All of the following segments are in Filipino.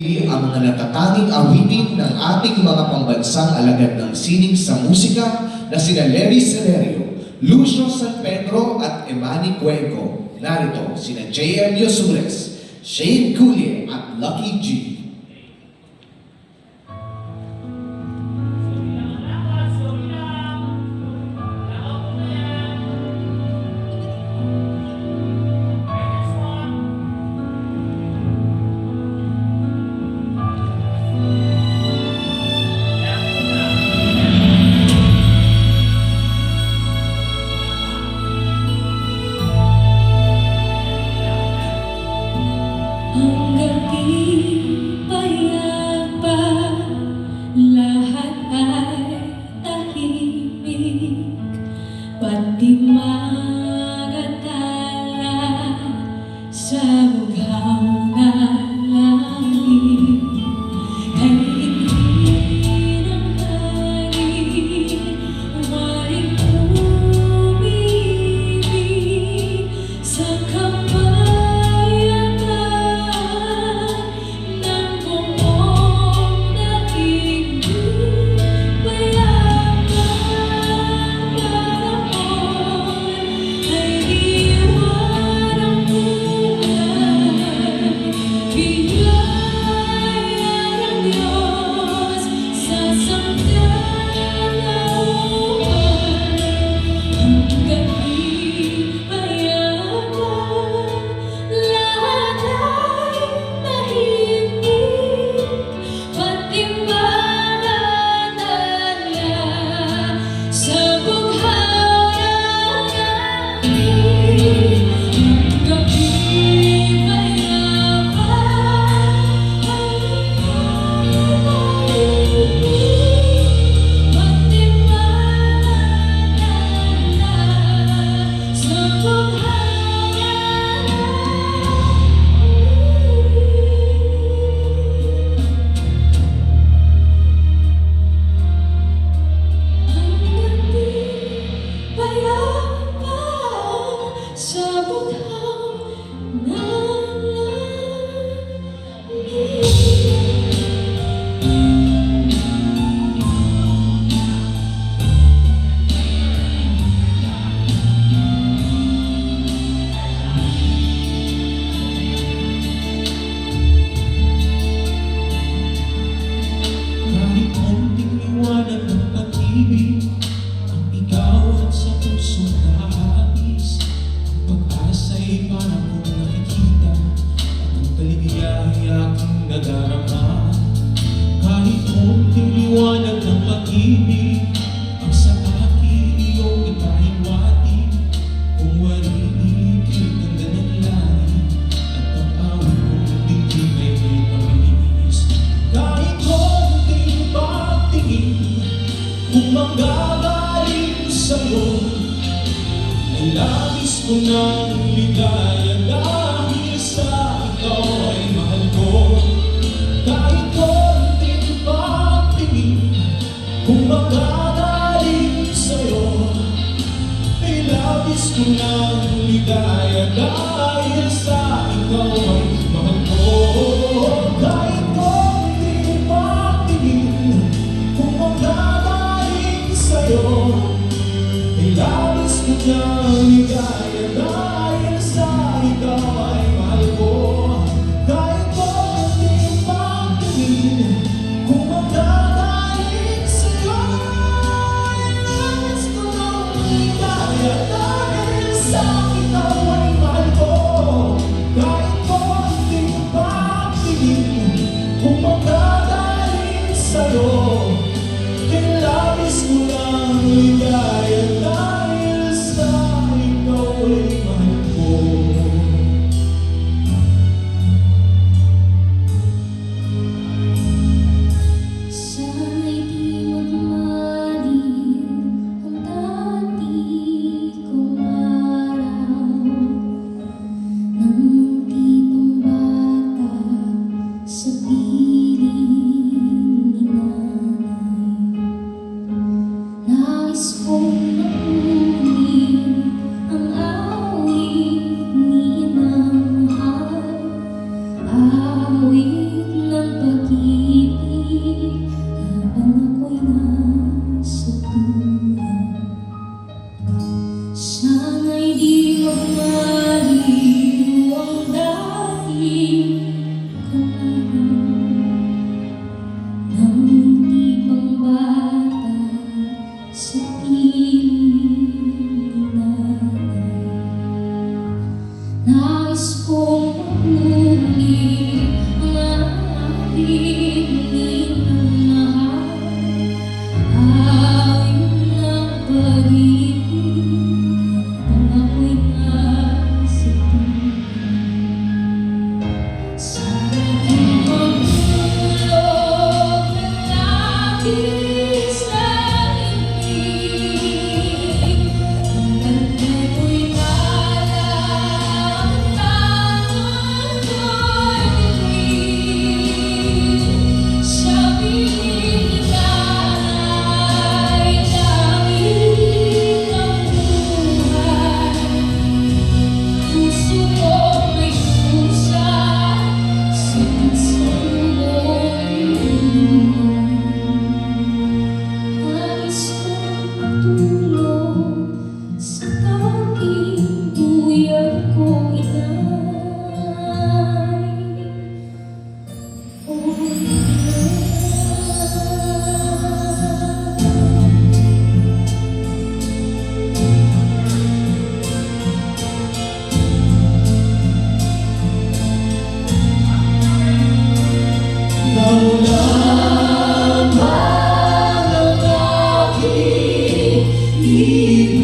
Ang natatanging awitin ng ating mga pambansang alagad ng sining sa musika na sina Levi Celerio, Lucio San Pedro at Emani Cuenco. Narito sina J.M. Yosures, Shane Cullier at Lucky G. Hanggang di payapa, lahat ay tahimik, pati mga tala sa bughaw na langit. Kahit hindi ng hangin, maring umibig sa kahit konting liwanag ng pag-ibig ang sa akin iyong ipahiwatig. Kung warinig ay ganda ng langit at ang awit kong dingding ay may pamis. Kahit konting pagtingin kung manggagaling sa'yo, ay labis ko ng ligaya dahil sa ikaw ay mahal ko. Kahit konting pagtingin kung magagaling sa'yo, ay labis ko ng ligaya dahil sa ikaw ay mahal ko. Kahit konting pagtingin kung magagaling sa'yo, ay labis ko ng ligaya dahil sa ikaw ay mahal ko. Kahit konting pagtingin kung magagaling sa'yo, ay labis ko ng ligaya dahil sa ikaw ay mahal ko. Kahit konting pagtingin kung magagaling sa'yo, ay labis ko ng ligaya dahil sa ikaw ay mahal ko. Sana'y di magmaliw ang dati kong araw, nang munti pang bata sa piling ni nanay. Nais kong makunin ang awit ni inang mahal, awit ng ng mahal, awit ng pag-ibig, ang ako'y nasa sa aking pagtulog ng labis na ibig, hanggang ako'y talang tangan ko'y dilim. Sa piling ay langit ang buhay, puso ko may pusa, sa isang nais kong matulog sa tanging buyan kong inay. Oh, Naulan man ang aking ibig,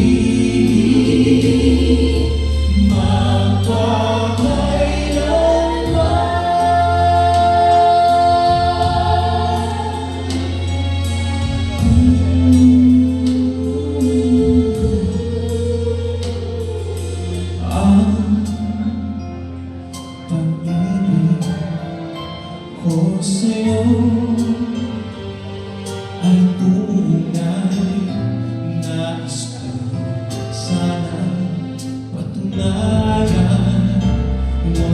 ang pag-ibig ko sa'yo ay tunay. Nais ko sana patunayan, huwag ka na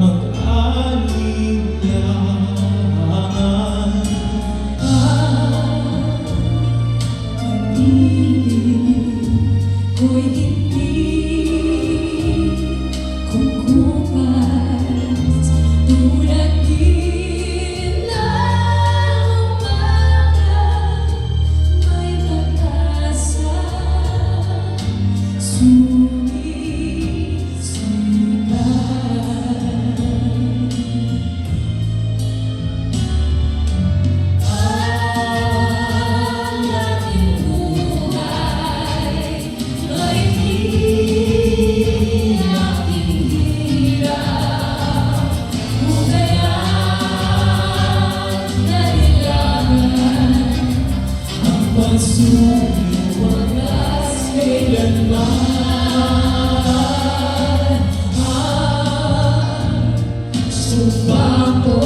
mag-alinlangan. pag-ibig ko'y hindi kukupas, tulad din ng umaga may pag-asa, sumisikat. Ang aking buhay ay di aking hirap, kung kaya't nailangan Ang pagsuyo wagas kailanman. Sumpang ko